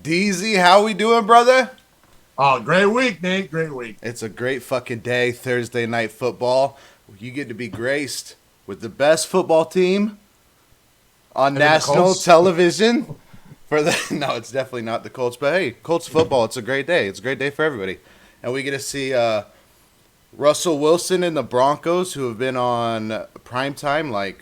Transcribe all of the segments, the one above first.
DZ, how we doing, brother? Oh, great week, Nate. Great week. It's a great fucking day, Thursday night football. You get to be graced with the best football team on And then the national Colts. television. For the No, it's definitely not the Colts, but hey, Colts football. It's a great day. It's a great day for everybody, and we get to see Russell Wilson and the Broncos, who have been on prime time like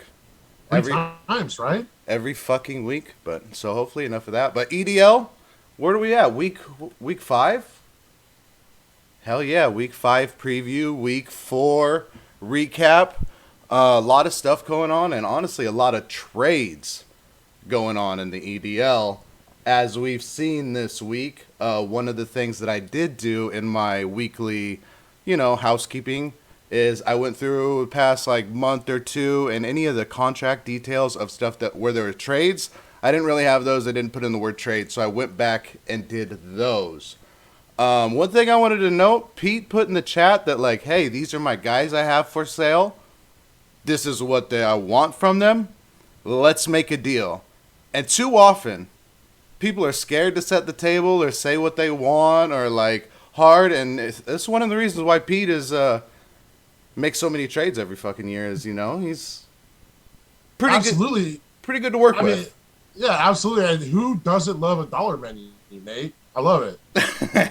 Three every times, right? every fucking week. But so hopefully enough of that. But EDL, where are we at? Week 5. Hell yeah, week 5 preview, week 4 recap. A lot of stuff going on, and honestly, a lot of trades going on in the EDL. As we've seen this week, one of the things that I did do in my weekly, housekeeping is I went through the past like month or two and any of the contract details of stuff that where there were trades. I didn't really have those. I didn't put in the word trade, so I went back and did those. One thing I wanted to note, Pete put in the chat that like, hey, these are my guys I have for sale. This is what I want from them. Let's make a deal. And too often, people are scared to set the table or say what they want or like hard. And that's one of the reasons why Pete is makes so many trades every fucking year. Is he's Absolutely. pretty good to work I mean, with. yeah, absolutely. And who doesn't love a dollar menu, Nate? I love it.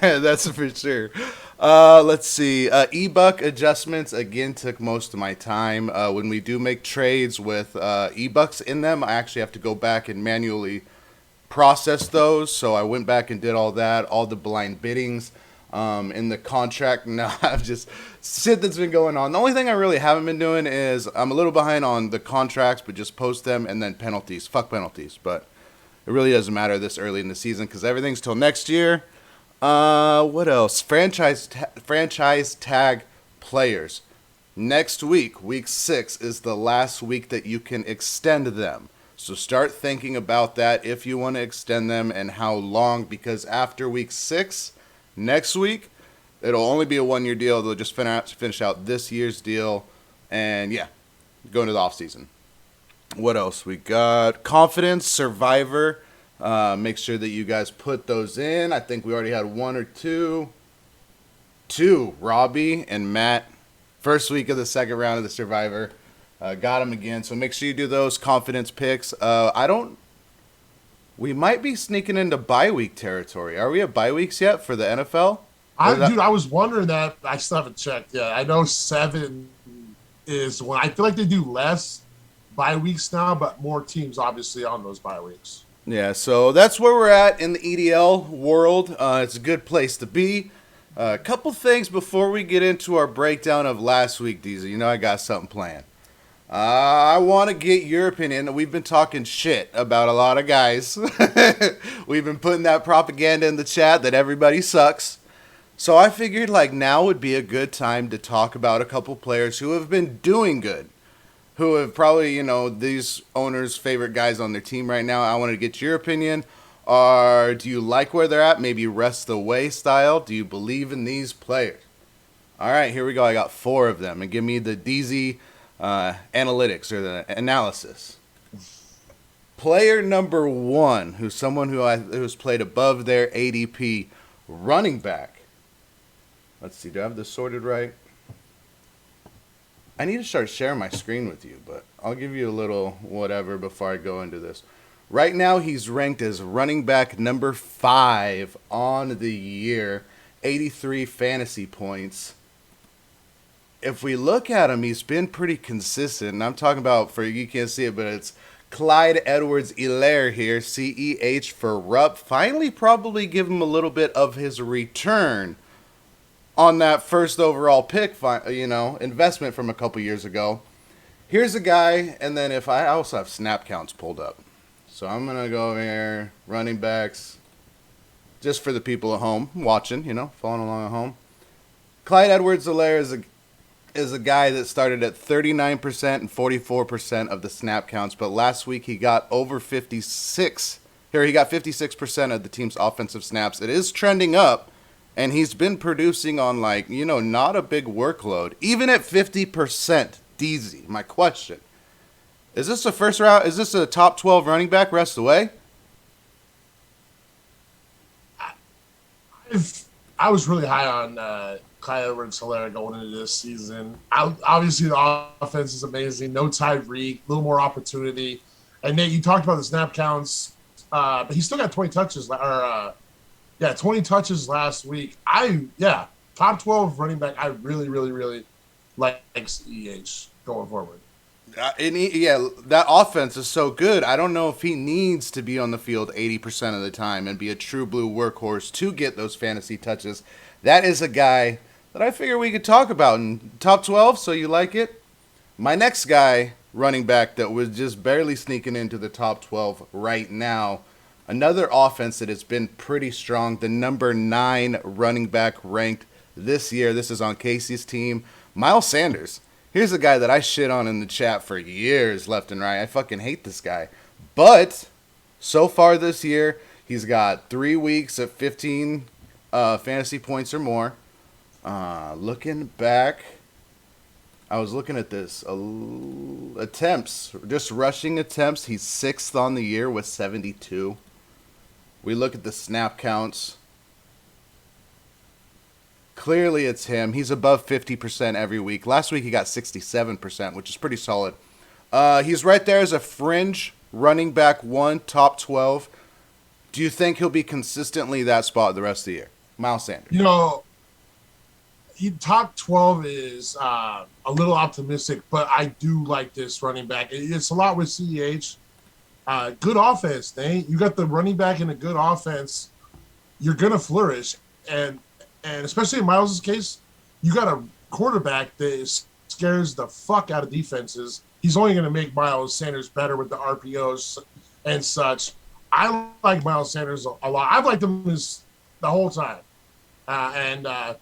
That's for sure. Let's see. E-buck adjustments again took most of my time. When we do make trades with e-bucks in them, I actually have to go back and manually process those. So I went back and did all that, all the blind biddings in the contract. Now I've just shit that's been going on. The only thing I really haven't been doing is I'm a little behind on the contracts, but just post them and then penalties. Fuck penalties, but it really doesn't matter this early in the season because everything's till next year. What else? Franchise tag players. Next week, week 6, is the last week that you can extend them. So start thinking about that if you want to extend them and how long, because after week 6, next week, it'll only be a 1-year deal. They'll just finish out this year's deal and, yeah, go into the offseason. What else? We got Confidence, Survivor. Make sure that you guys put those in. I think we already had 1 or 2. 2, Robbie and Matt. First week of the second round of the Survivor. Got them again. So make sure you do those Confidence picks. We might be sneaking into bye week territory. Are we at bye weeks yet for the NFL? I was wondering that. I still haven't checked yet. I know 7 is when I feel like they do less bye weeks now, but more teams obviously on those bye weeks. Yeah, so that's where we're at in the EDL world. It's a good place to be. A couple things before we get into our breakdown of last week, Deezer. You know I got something planned. I want to get your opinion. We've been talking shit about a lot of guys. We've been putting that propaganda in the chat that everybody sucks. So I figured like now would be a good time to talk about a couple players who have been doing good. Who have probably, these owners' favorite guys on their team right now. I wanted to get your opinion. Or do you like where they're at? Maybe rest away style? Do you believe in these players? All right, here we go. I got 4 of them. And give me the DZ analytics or the analysis. Player number 1, who's someone who's played above their ADP, running back. Let's see, do I have this sorted right? I need to start sharing my screen with you, but I'll give you a little whatever before I go into this. Right now, he's ranked as running back number 5 on the year, 83 fantasy points. If we look at him, he's been pretty consistent. And I'm talking about, you can't see it, but it's Clyde Edwards-Helaire here, CEH for Rupp. Finally, probably give him a little bit of his return on that first overall pick, investment from a couple years ago. Here's a guy, and then I also have snap counts pulled up. So I'm going to go over here, running backs, just for the people at home watching, following along at home. Clyde Edwards-Helaire is a guy that started at 39% and 44% of the snap counts, but last week he got over 56. Here he got 56% of the team's offensive snaps. It is trending up. And he's been producing on, not a big workload. Even at 50%, DZ. My question. Is this a first round? Is this a top 12 running back rest away? I was really high on Clyde Edwards-Helaire going into this season. Obviously, the offense is amazing. No Tyreek, a little more opportunity. And Nate, you talked about the snap counts, but he still got 20 touches. 20 touches last week. Top 12 running back. I really, really, really like EH going forward. That offense is so good. I don't know if he needs to be on the field 80% of the time and be a true blue workhorse to get those fantasy touches. That is a guy that I figure we could talk about in top 12, so you like it? My next guy, running back, that was just barely sneaking into the top 12 right now. Another offense that has been pretty strong. The number 9 running back ranked this year. This is on Casey's team. Miles Sanders. Here's a guy that I shit on in the chat for years, left and right. I fucking hate this guy. But so far this year, he's got 3 weeks of 15 fantasy points or more. Looking back, I was looking at this. Attempts, just rushing attempts. He's 6th on the year with 72. We look at the snap counts. Clearly, it's him. He's above 50% every week. Last week, he got 67%, which is pretty solid. He's right there as a fringe running back 1, top 12. Do you think he'll be consistently that spot the rest of the year? Miles Sanders. He top 12 is a little optimistic, but I do like this running back. It's a lot with CEH. Good offense, Nate. You got the running back in a good offense, you're going to flourish. And especially in Miles' case, you got a quarterback that scares the fuck out of defenses. He's only going to make Miles Sanders better with the RPOs and such. I like Miles Sanders a lot. I've liked him the whole time. I'm going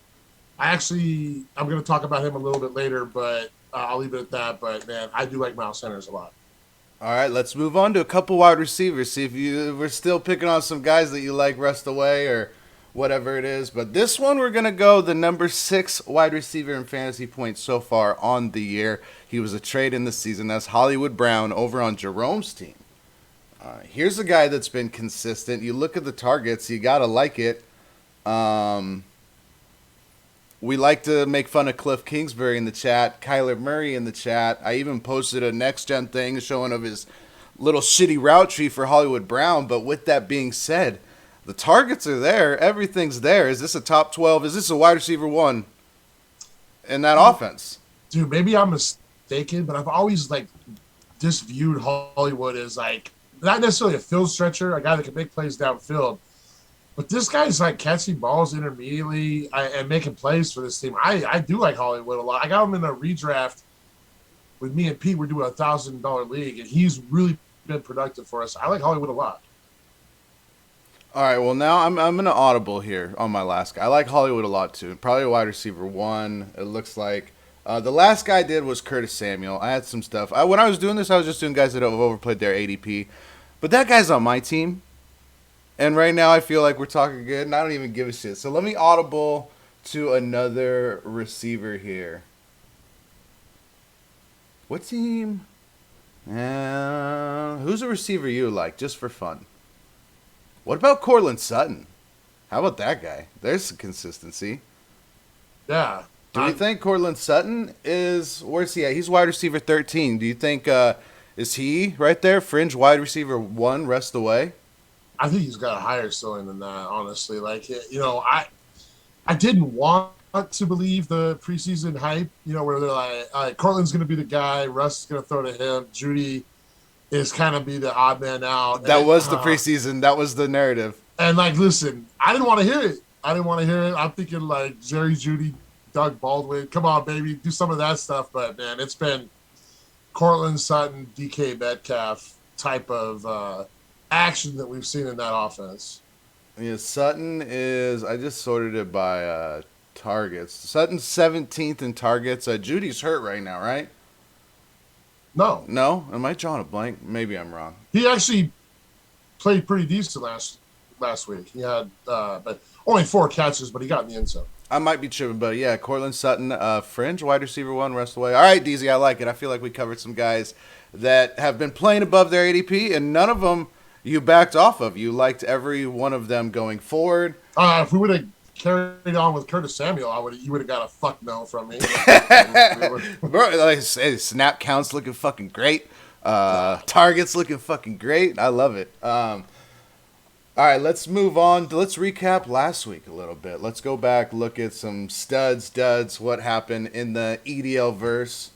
to talk about him a little bit later, but I'll leave it at that. But, man, I do like Miles Sanders a lot. All right, let's move on to a couple wide receivers. See if we're still picking on some guys that you like rest away or whatever it is. But this one, we're going to go the number 6 wide receiver in fantasy points so far on the year. He was a trade in the season. That's Hollywood Brown over on Jerome's team. Here's a guy that's been consistent. You look at the targets, you got to like it. We like to make fun of Cliff Kingsbury in the chat, Kyler Murray in the chat. I even posted a next-gen thing showing of his little shitty route tree for Hollywood Brown. But with that being said, the targets are there. Everything's there. Is this a top 12? Is this a wide receiver 1 in that offense? Dude, maybe I'm mistaken, but I've always, disviewed Hollywood as, not necessarily a field stretcher, a guy that can make plays downfield. But this guy's, catching balls intermediately and making plays for this team. I do like Hollywood a lot. I got him in a redraft with me and Pete. We're doing a $1,000 league, and he's really been productive for us. I like Hollywood a lot. All right, well, now I'm going to audible here on my last guy. I like Hollywood a lot, too. Probably a wide receiver 1, it looks like. The last guy I did was Curtis Samuel. I had some stuff. When I was doing this, I was just doing guys that have overplayed their ADP. But that guy's on my team. And right now I feel like we're talking good, and I don't even give a shit. So let me audible to another receiver here. What team? Who's a receiver you like, just for fun? What about Courtland Sutton? How about that guy? There's some consistency. Yeah. Do you think Courtland Sutton is, where's he at? He's wide receiver 13. Do you think, is he right there, fringe wide receiver 1, rest of the way? I think he's got a higher ceiling than that, honestly. I didn't want to believe the preseason hype, where they're like, Cortland's going to be the guy, Russ is going to throw to him, Judy is kind of be the odd man out. That was the preseason. That was the narrative. And, listen, I didn't want to hear it. I'm thinking, Jerry Judy, Doug Baldwin. Come on, baby. Do some of that stuff. But, man, it's been Courtland Sutton, DK Metcalf type of action that we've seen in that offense. Yeah, Sutton is, I just sorted it by targets. Sutton's 17th in targets. Judy's hurt right now, right? No. No? Am I drawing a blank? Maybe I'm wrong. He actually played pretty decent last week. He had but only 4 catches, but he got in the end zone. I might be tripping, but yeah, Courtland Sutton, fringe, wide receiver 1, rest of the way. All right, DZ, I like it. I feel like we covered some guys that have been playing above their ADP, and none of them you backed off of. You liked every one of them going forward. If we would have carried on with Curtis Samuel, you would have got a fuck no from me. Bro, like I say, snap counts looking fucking great. Targets looking fucking great. I love it. All right, let's move on. Let's recap last week a little bit. Let's go back, look at some studs, duds, what happened in the EDL verse.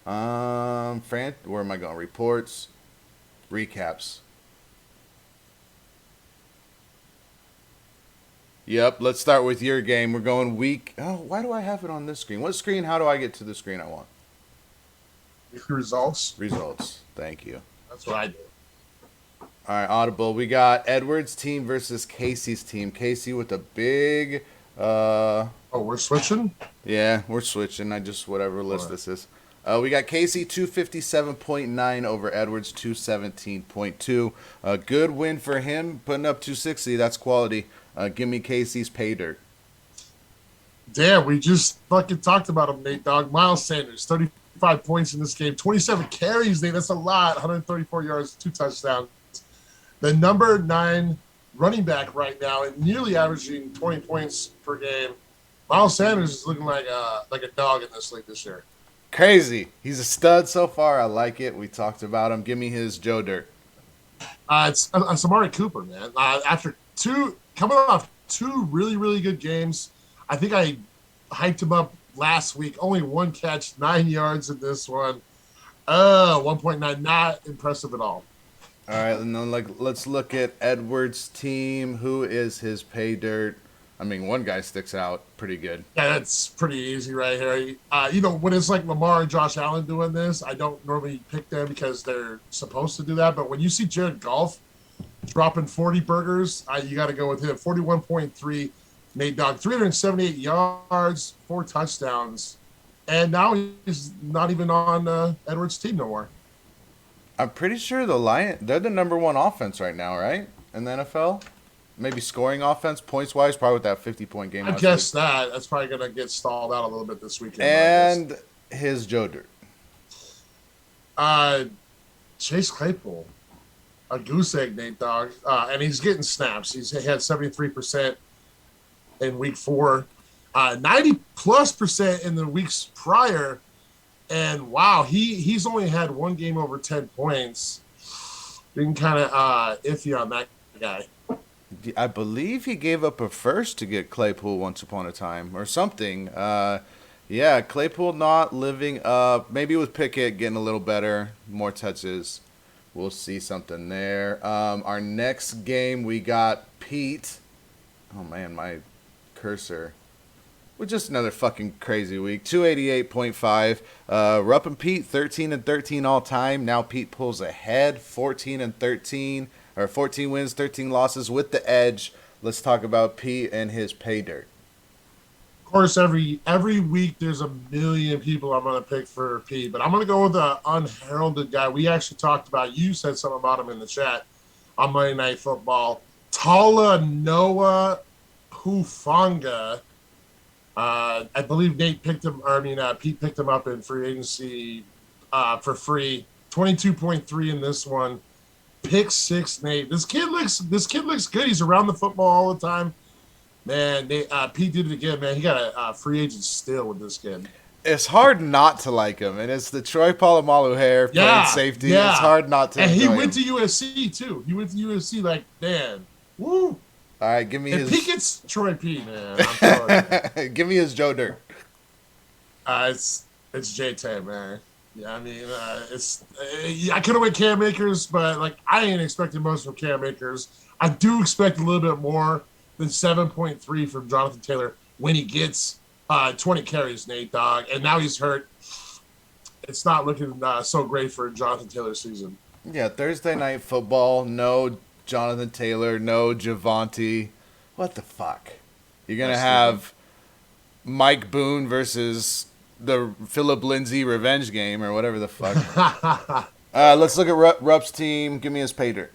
Fran, where am I going? Reports, recaps. Yep, let's start with your game. We're going week. Oh, why do I have it on this screen? What screen? How do I get to the screen I want? Results. Results. Thank you. That's what I do. All right, Audible. We got Edwards' team versus Casey's team. Casey with a big. Oh, we're switching? Yeah, we're switching. I just whatever list this is. We got Casey 257.9 over Edwards 217.2. A good win for him, putting up 260. That's quality. Give me Casey's pay dirt. Damn, we just fucking talked about him, Nate Dogg. Miles Sanders, 35 points in this game, 27 carries, Nate. That's a lot. 134 yards, 2 touchdowns. The number 9 running back right now, and nearly averaging 20 points per game. Miles Sanders is looking like a dog in this league this year. Crazy. He's a stud so far. I like it. We talked about him. Give me his Joe Dirt. It's Amari Cooper, man. After coming off 2 really, really good games, I think I hyped him up last week. Only 1 catch, 9 yards in this one. 1.9, not impressive at all. All right, and then let's look at Edwards' team. Who is his pay dirt? I mean, one guy sticks out pretty good. Yeah, that's pretty easy right here. When it's like Lamar and Josh Allen doing this, I don't normally pick them because they're supposed to do that. But when you see Jared Goff dropping 40 burgers, you got to go with him. 41.3, Nate Dogg, 378 yards, 4 touchdowns. And now he's not even on Edwards' team no more. I'm pretty sure they're the number 1 offense right now, right? In the NFL? Maybe scoring offense, points-wise, probably with that 50-point game. I guess that's probably going to get stalled out a little bit this weekend. And his Joe Dirt. Chase Claypool, a goose egg, Nate Dogg. And he's getting snaps. He had 73% in week 4, 90+% in the weeks prior. And wow, he's only had 1 game over 10 points. Being kind of iffy on that guy. I believe he gave up a first to get Claypool once upon a time or something. Yeah, Claypool not living up. Maybe with Pickett getting a little better, more touches. We'll see something there. Our next game, we got Pete. Oh, man, my cursor. With just another fucking crazy week. 288.5. Rupp and Pete, 13-13 all time. Now Pete pulls ahead, 14-13. Or 14 wins, 13 losses with the edge. Let's talk about Pete and his pay dirt. Of course, every week there's a million people I'm going to pick for Pete, but I'm going to go with the unheralded guy. We actually talked about, you said something about him in the chat on Monday Night Football. Tala Noah Hufanga. I believe Pete picked him up in free agency for free. 22.3 in this one. Pick 6, Nate. This kid looks good. He's around the football all the time. Man, Pete did it again, man. He got a free agent steal with this kid. It's hard not to like him, and it's the Troy Polamalu hair playing safety. Yeah. It's hard not to. And he went to USC too. He went to USC like, man, woo. All right, give me his. He gets Troy P, man. I'm sorry. Give me his Joe Dirt. It's J-Tan, man. Yeah, I mean, I could have went Cam Akers, but like I ain't expecting most from Cam Akers. I do expect a little bit more than 7.3 from Jonathan Taylor when he gets 20 carries, Nate Dogg, and now he's hurt. It's not looking so great for Jonathan Taylor's season. Yeah, Thursday Night Football. No Jonathan Taylor. No Javonte. What the fuck? You're gonna have Mike Boone versus the Philip Lindsay revenge game or whatever the fuck. Let's look at Rupp's team. Give me his pay dirt.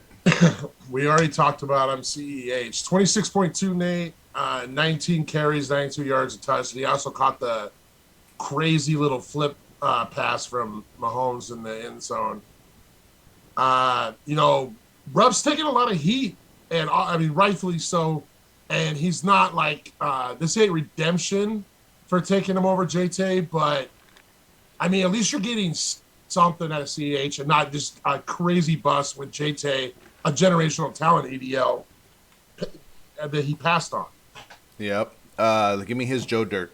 We already talked about him. CEH 26.2, Nate. 19 carries, 92 yards a touch. He also caught the crazy little flip pass from Mahomes in the end zone. Rupp's taking a lot of heat, and I mean rightfully so. and he's not like this ain't redemption for taking him over JT, but I mean, at least you're getting something at a CH and not just a crazy bust with JT, a generational talent EDL that he passed on. Yep. Give me his Joe Dirt.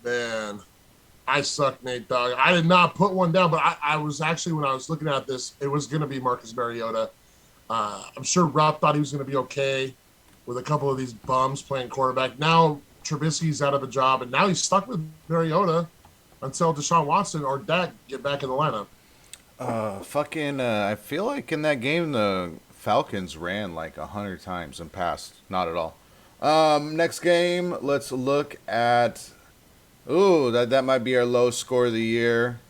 Man, I suck, Nate Dogg. I did not put one down, but I was actually, when I was looking at this, it was going to be Marcus Mariota. I'm sure Rob thought he was going to be okay with a couple of these bums playing quarterback. Now Trubisky's out of a job, and now he's stuck with Mariota until Deshaun Watson or Dak get back in the lineup. I feel like in that game the Falcons ran like 100 times and passed. Not at all. Next game, let's look at. Ooh, that might be our low score of the year.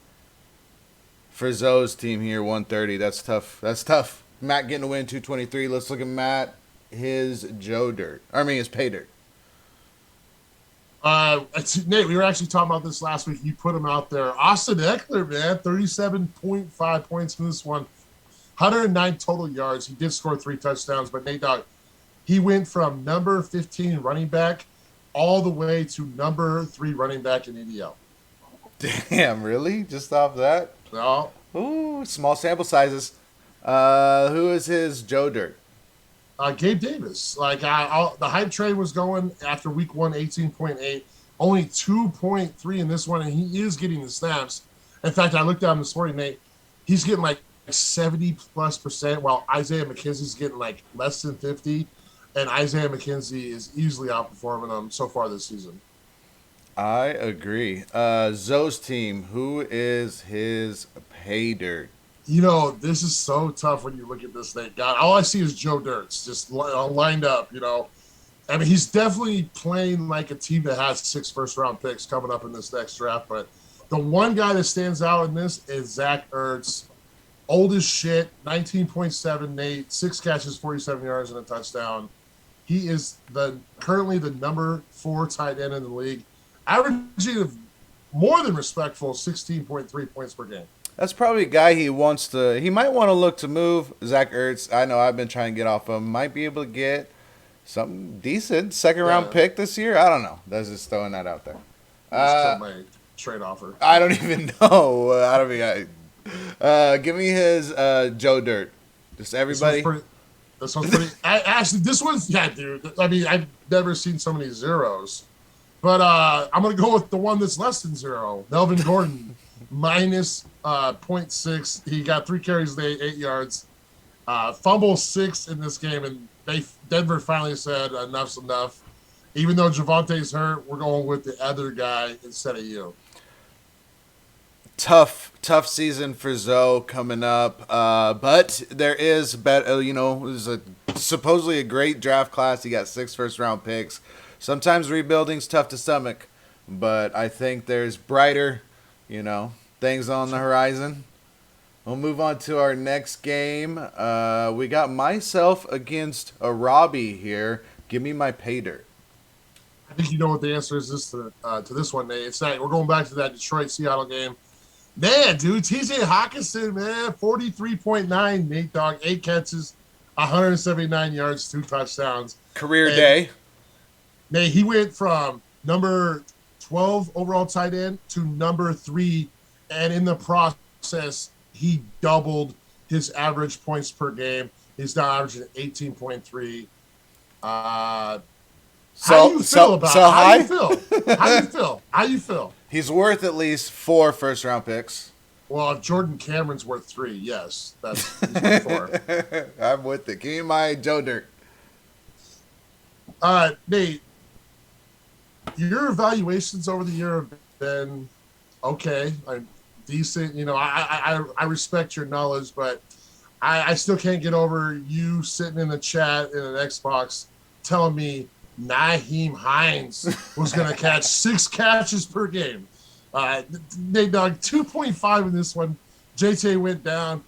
For Zoe's team here, 130. That's tough. That's tough. Matt getting a win, 223. Let's look at Matt. His Joe Dirt. I mean, his pay dirt. Nate, we were actually talking about this last week. You put him out there. Austin Eckler, man, 37.5 points in this one. 109 total yards. He did score 3 touchdowns, but Nate Dogg, he went from number 15 running back all the way to number 3 running back in EDL. Damn, really? Just off that? No. Ooh, small sample sizes. Who is his Joe Dirt? Gabe Davis. Like the hype train was going after week 1, 18.8, only 2.3 in this one, and he is getting the snaps. In fact, I looked down this morning, Nate. He's getting like 70+%, while Isaiah McKenzie's getting like less than 50, and Isaiah McKenzie is easily outperforming him so far this season. I agree. Zoe's team, who is his pay dirt? You know, this is so tough when you look at this thing. God, all I see is Joe Dirt's just lined up, you know. I mean, he's definitely playing like a team that has 6 first-round picks coming up in this next draft. But the one guy that stands out in this is Zach Ertz. Old as shit, 19.7, Nate, 6 catches, 47 yards, and a touchdown. He is currently the number 4 tight end in the league, averaging more than respectful 16.3 points per game. That's probably a guy he might want to look to move. Zach Ertz, I know I've been trying to get off him. Might be able to get something decent. Second round pick this year? I don't know. That's just throwing that out there. Just killed my trade offer. I don't even know. I don't mean, give me his Joe Dirt. Just everybody. This one's pretty. Actually, this one's, yeah, dude. I mean, I've never seen so many zeros. But I'm going to go with the one that's less than 0. Melvin Gordon, minus 0.6. He got 3 carries, 8 yards. Fumble 6 in this game, and Denver finally said enough's enough. Even though Javante's hurt, we're going with the other guy instead of you. Tough season for Zoe coming up, but there is there's supposedly a great draft class. He got 6 first-round picks. Sometimes rebuilding's tough to stomach, but I think there's brighter, things on the horizon. We'll move on to our next game. We got myself against a Robbie here. Give me my pay dirt. I think you know what the answer is to this one, Nate. It's that we're going back to that Detroit-Seattle game. Man, dude, TJ Hawkinson, man, 43.9, Nate Dogg, 8 catches, 179 yards, 2 touchdowns. Career day. Nate, he went from number 12 overall tight end to number 3, and in the process, he doubled his average points per game. He's now averaging 18.3. How do you feel about it? How do you feel? He's worth at least 4 first-round picks. Well, if Jordan Cameron's worth 3, yes. He's worth 4. I'm with it. Give me my Joe Dirt. Nate, your evaluations over the year have been okay, decent. I respect your knowledge, but I still can't get over you sitting in the chat in an Xbox telling me Nyheim Hines was going to catch 6 catches per game. Nate Dogg, 2.5 in this one. JT went down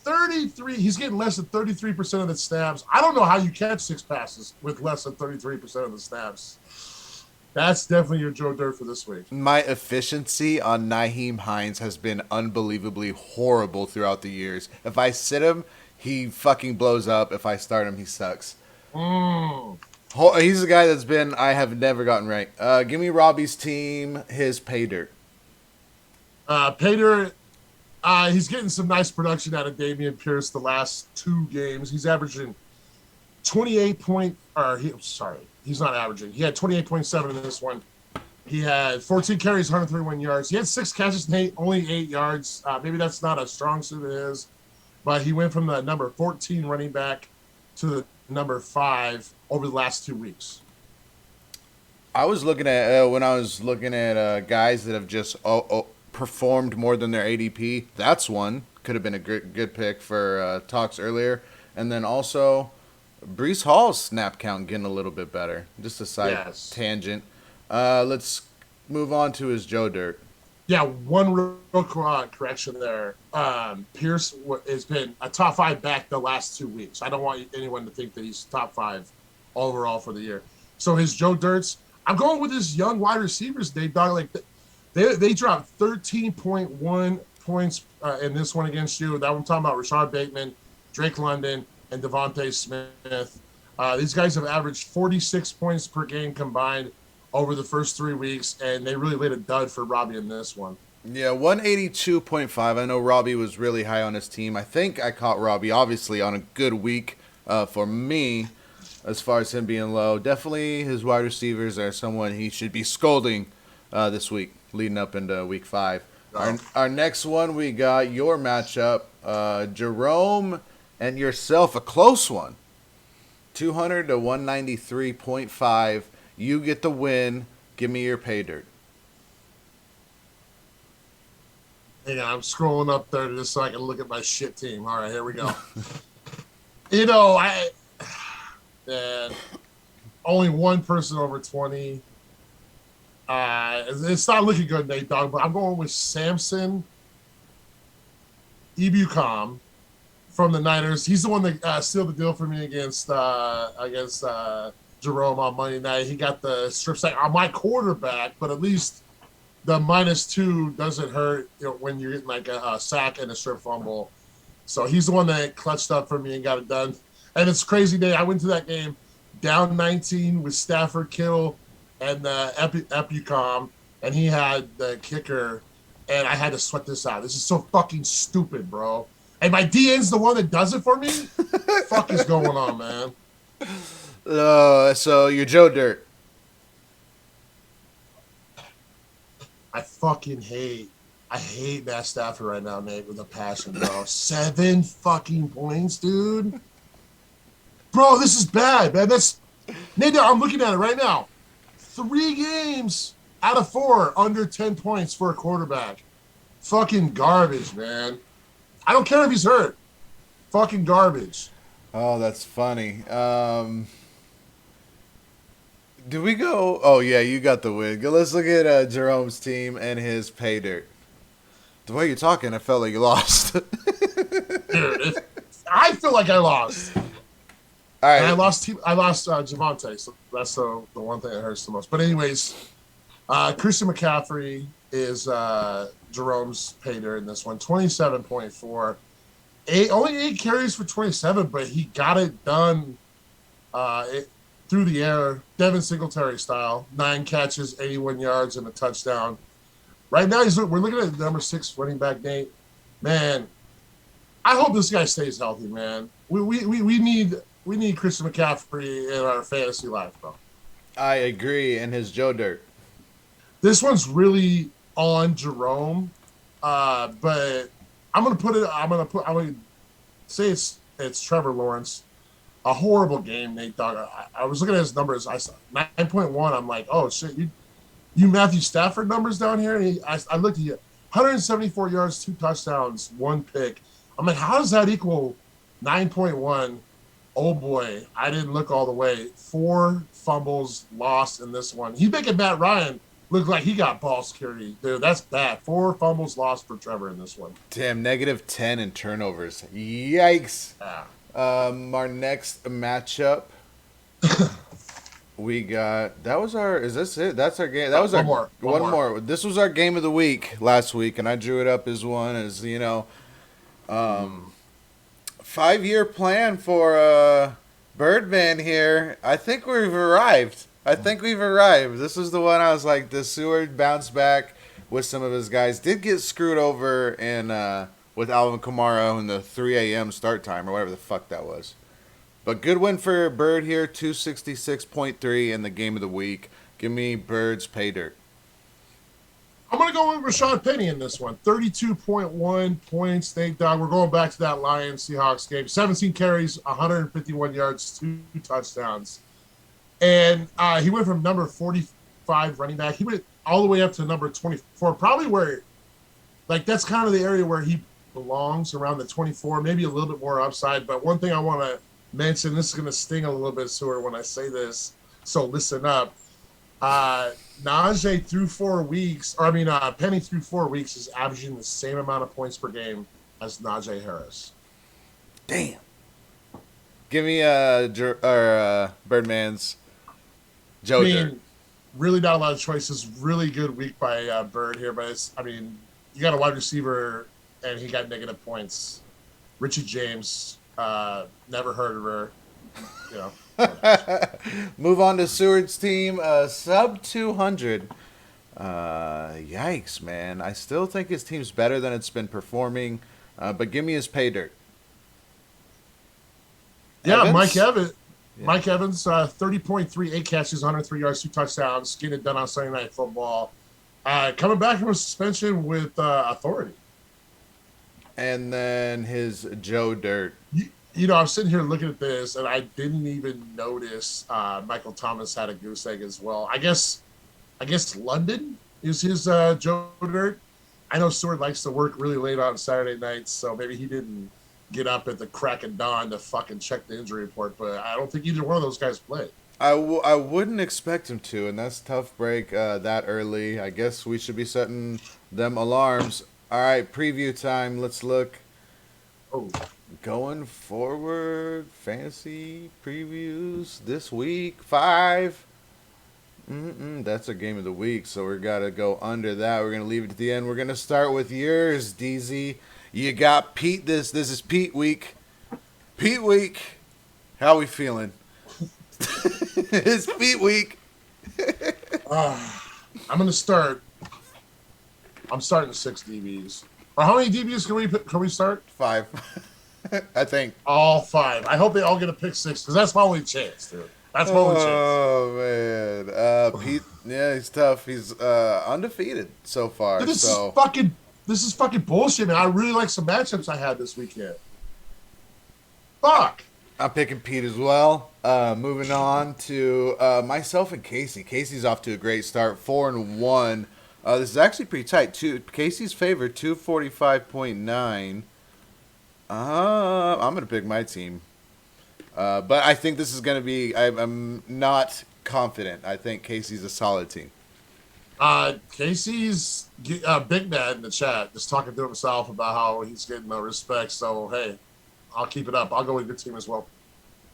33. He's getting less than 33% of the snaps. I don't know how you catch 6 passes with less than 33% of the snaps. That's definitely your Joe Dirt for this week. My efficiency on Nyheim Hines has been unbelievably horrible throughout the years. If I sit him, He fucking blows up. If I start him, he sucks. Mm. He's the guy that's been I have never gotten right. Give me Robbie's team, his pay dirt. Pater, he's getting some nice production out of Damian Pierce the last 2 games. He's averaging 28 point, or he's not averaging. He had 28.7 in this one. He had 14 carries, 131 yards. He had 6 catches and only 8 yards. Maybe that's not a strong suit of his, but he went from the number 14 running back to the number 5 over the last 2 weeks. I was looking at when I was looking at guys that have just performed more than their ADP. That's one could have been a good pick for talks earlier, and then also Brees Hall's snap count getting a little bit better. Just a side tangent. Let's move on to his Joe Dirt. Yeah, one real correction there. Pierce has been a top 5 back the last 2 weeks. I don't want anyone to think that he's top 5 overall for the year. So his Joe Dirts, I'm going with his young wide receivers. They dropped 13.1 points in this one against you. That one I'm talking about Rashad Bateman, Drake London, and Devontae Smith. These guys have averaged 46 points per game combined over the first 3 weeks, and they really laid a dud for Robbie in this one. Yeah, 182.5. I know Robbie was really high on his team. I think I caught Robbie, obviously, on a good week for me as far as him being low. Definitely his wide receivers are someone he should be scolding this week, leading up into week 5. Our next one, we got your matchup, Jerome and yourself, a close one. 200 to 193.5. You get the win. Give me your pay dirt. Hang on, I'm scrolling up there just so I can look at my shit team. All right, here we go. Only one person over 20. It's not looking good, Nate Dogg, but I'm going with Samson Ebukam from the Niners. He's the one that sealed the deal for me against Jerome on Monday night. He got the strip sack on my quarterback, but at least the -2 doesn't hurt when you're getting like a sack and a strip fumble. So he's the one that clutched up for me and got it done. And it's a crazy day. I went to that game down 19 with Stafford, Kittle, and Ebukam, and he had the kicker, and I had to sweat this out. This is so fucking stupid, bro. And my DN's the one that does it for me? Fuck is going on, man? So you're Joe Dirt. I hate Matt Stafford right now, Nate, with a passion, bro. 7 fucking points, dude. Bro, this is bad, man. Nate, I'm looking at it right now. 3 games out of 4 under 10 points for a quarterback. Fucking garbage, man. I don't care if he's hurt. Fucking garbage. Oh, that's funny. Do we go? Oh, yeah, you got the win. Let's look at Jerome's team and his pay dirt. The way you're talking, I felt like you lost. Dude, I feel like I lost. All right. And I lost Javonte, so that's the one thing that hurts the most. But anyways, Christian McCaffrey is Jerome's pay dirt in this one. 27.4. Only 8 carries for 27, but he got it done through the air, Devin Singletary style. 9 catches, 81 yards, and a touchdown. Right now, we're looking at the number 6 running back, Nate. Man, I hope this guy stays healthy, man. We need Christian McCaffrey in our fantasy life, bro. I agree, and his Joe Dirt. This one's really on Jerome, but I'm gonna say it's Trevor Lawrence. A horrible game, Nate Dogg. I was looking at his numbers. I saw 9.1. I'm like, oh shit, you Matthew Stafford numbers down here. And I looked at you, 174 yards, 2 touchdowns, 1 pick. I'm like, how does that equal 9.1? Oh boy, I didn't look all the way. 4 fumbles lost in this one. He's making Matt Ryan look like he got ball security. Dude, that's bad. 4 fumbles lost for Trevor in this one. Damn, -10 in turnovers. Yikes. Yeah. Our next matchup, we got. Is this it? That's our game. That was one more. This was our game of the week last week, and I drew it up as one. 5-year plan for Birdman here. I think we've arrived. This is the one I was like, the Seward bounced back with some of his guys. Did get screwed over in with Alvin Kamara in the 3 a.m. start time or whatever the fuck that was. But good win for Bird here, 266.3 in the game of the week. Give me Bird's pay dirt. I'm going to go with Rashad Penny in this one. 32.1 points. Thank God. We're going back to that Lions-Seahawks game. 17 carries, 151 yards, 2 touchdowns. And he went from number 45 running back. He went all the way up to number 24, probably where, like, that's kind of the area where he belongs, around the 24, maybe a little bit more upside. But one thing I want to mention, this is going to sting a little bit, Stuart, when I say this, so listen up. Najee through 4 weeks, Penny through 4 weeks is averaging the same amount of points per game as Najee Harris. Damn. Give me Birdman's Joe Dirt. Really not a lot of choices. Really good week by Bird here, but you got a wide receiver and he got negative points. Richie James, never heard of her, you know. Move on to Seward's team, sub 200. Yikes, man. I still think his team's better than it's been performing, but give me his pay dirt. Yeah, Evans? Mike Evans. Yeah. Mike Evans, 30.3, 8 catches, 103 yards, 2 touchdowns, getting it done on Sunday Night Football. Coming back from a suspension with authority. And then his Joe Dirt. I'm sitting here looking at this, and I didn't even notice Michael Thomas had a goose egg as well. I guess London is his Joe Dirt. I know Stewart likes to work really late on Saturday nights, so maybe he didn't get up at the crack of dawn to fucking check the injury report, but I don't think either one of those guys played. I wouldn't expect him to, and that's tough break that early. I guess we should be setting them alarms. All right, preview time. Let's look. Oh. Going forward, fantasy previews this week, 5. That's a game of the week, so we got to go under that. We're going to leave it to the end. We're going to start with yours, DZ. You got Pete. This is Pete week. Pete week. How we feeling? It's Pete week. I'm going to start. I'm starting 6 DBs. Or how many DBs can we start? 5. I think. All 5. I hope they all get a pick 6 because that's my only chance, dude. That's my only chance. Oh, man. Pete, yeah, he's tough. He's undefeated so far. Dude, this is fucking bullshit, man. I really like some matchups I had this weekend. Fuck. I'm picking Pete as well. Moving on to myself and Casey. Casey's off to a great start, 4-1. This is actually pretty tight, too. Casey's favored, 245.9. I'm going to pick my team. But I think this is going to be... I'm not confident. I think Casey's a solid team. Casey's big man in the chat, just talking to himself about how he's getting no respect. So, hey, I'll keep it up. I'll go with your team as well.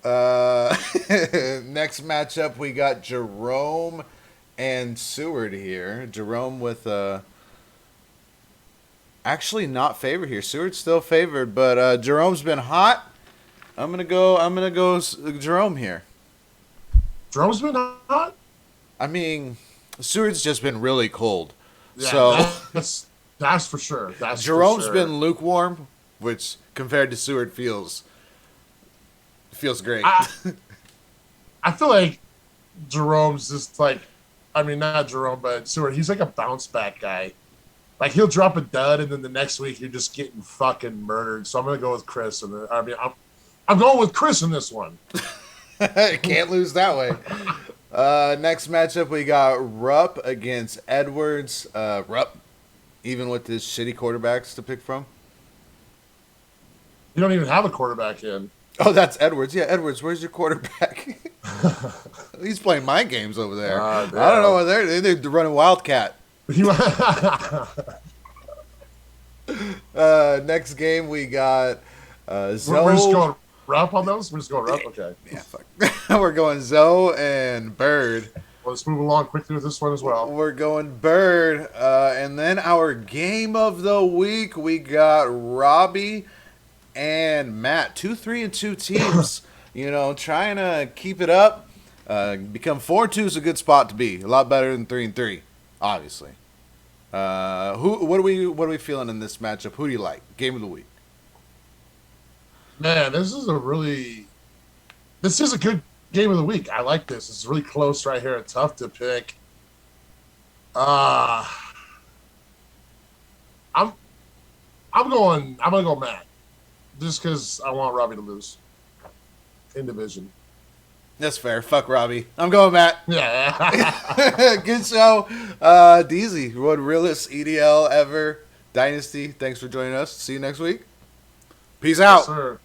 Next matchup, we got Jerome and Seward here. Jerome with actually not favored here. Seward's still favored, but Jerome's been hot. I'm gonna go Jerome here. Jerome's been hot? I mean, Seward's just been really cold. Yeah, so that's for sure. Jerome's been lukewarm, which compared to Seward feels great. I feel like Jerome's just like, not Jerome, but Seward. He's like a bounce back guy. Like he'll drop a dud, and then the next week you're just getting fucking murdered. So I'm gonna go with Chris. I'm going with Chris in this one. Can't lose that way. Next matchup, we got Rupp against Edwards. Rupp, even with his shitty quarterbacks to pick from. You don't even have a quarterback in. Oh, that's Edwards. Yeah, Edwards, where's your quarterback? He's playing mind games over there. I don't know what they're running Wildcat. Next game, we got Zoe. We're just going Rupp on those? We're just going Rupp? Okay. Yeah, fuck. We're going Zoe and Bird. Well, let's move along quickly with this one as well. We're going Bird. And then our game of the week, we got Robbie and Matt. 2-3-2 teams. Trying to keep it up. Become 4-2 is a good spot to be. A lot better than 3-3, obviously. What are we feeling in this matchup? Who do you like? Game of the week. Man, this is a good game of the week. I like this. It's really close right here. It's tough to pick. Uh I'm I'm gonna go Matt. Just because I want Robbie to lose in division. That's fair. Fuck Robbie. I'm going Matt. Yeah. Good show. DZ, what realest EDL ever. Dynasty, thanks for joining us. See you next week. Peace Yes, out. sir.